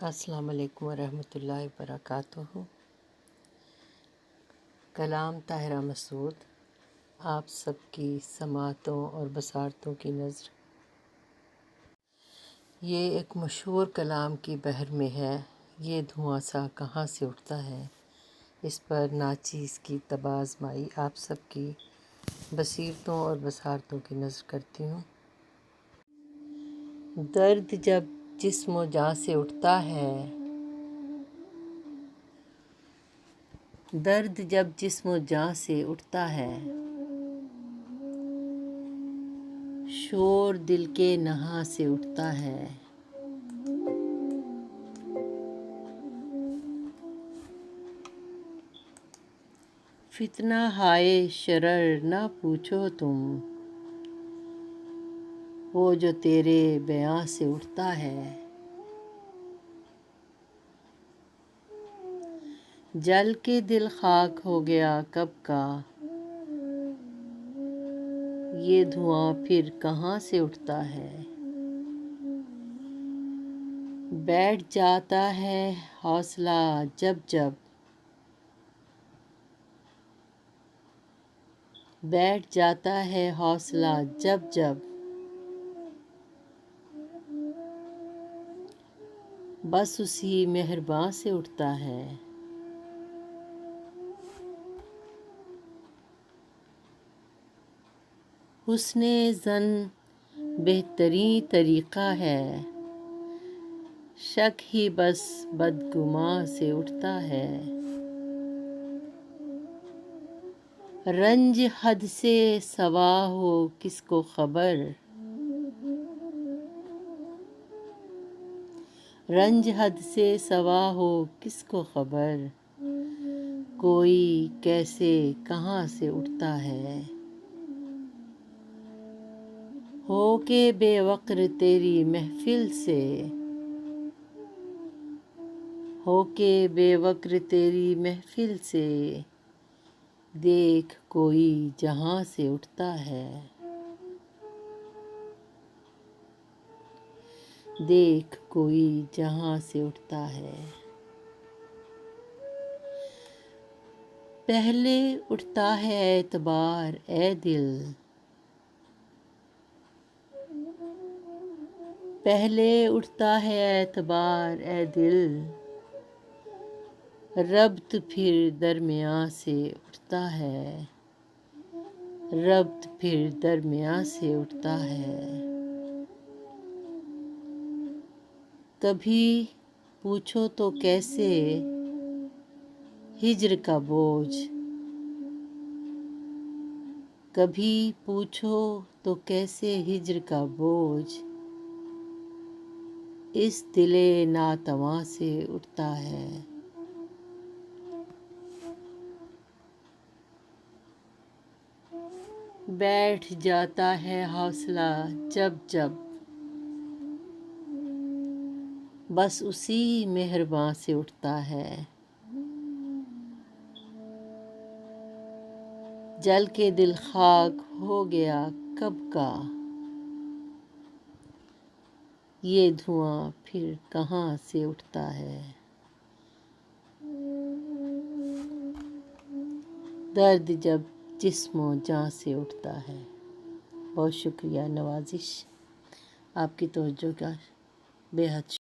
السلام علیکم ورحمۃ اللہ وبرکاتہ۔ کلام طاہرہ مسعود، آپ سب کی سماعتوں اور بصارتوں کی نذر۔ یہ ایک مشہور کلام کی بحر میں ہے، یہ دھواں سا کہاں سے اٹھتا ہے۔ اس پر ناچیز کی طب آزمائی آپ سب کی بصیرتوں اور بصارتوں کی نذر کرتی ہوں۔ درد جب جسم و جاں سے اٹھتا ہے، درد جب جسم و جاں سے اٹھتا ہے، شور دل کے نہاں سے اٹھتا ہے۔ فتنہ ہائے شرر نہ پوچھو تم، وہ جو تیرے بیاں سے اٹھتا ہے۔ جل کے دل خاک ہو گیا کب کا، یہ دھواں پھر کہاں سے اٹھتا ہے۔ بیٹھ جاتا ہے حوصلہ جب جب، بیٹھ جاتا ہے حوصلہ جب جب، بس اسی مہرباں سے اٹھتا ہے۔ حسن ظن بہترین طریقہ ہے، شک ہی بس بدگماں سے اٹھتا ہے۔ رنج حد سے سوا ہو کس کو خبر، رنج حد سے سوا ہو کس کو خبر، کوئی کیسے کہاں سے اٹھتا ہے۔ ہو کے بے وقر تیری محفل سے، ہو کے بے وقر تیری محفل سے، دیکھ کوئی جہاں سے اٹھتا ہے۔ دیکھ کوئی جہاں سے اٹھتا ہے۔ پہلے اٹھتا ہے اعتبار اے دل، پہلے اٹھتا ہے اعتبار اے دل، ربط پھر درمیاں سے اٹھتا ہے، ربط پھر درمیاں سے اٹھتا ہے۔ کبھی پوچھو تو کیسے ہجر کا بوجھ، کبھی پوچھو تو کیسے ہجر کا بوجھ، اس دل ناتواں سے اٹھتا ہے۔ بیٹھ جاتا ہے حوصلہ جب جب، بس اسی مہرباں سے اٹھتا ہے۔ جل کے دل خاک ہو گیا کب کا، یہ دھواں پھر کہاں سے اٹھتا ہے۔ درد جب جسم و جاں سے اٹھتا ہے۔ بہت شکریہ، نوازش، آپ کی توجہ کا بے حد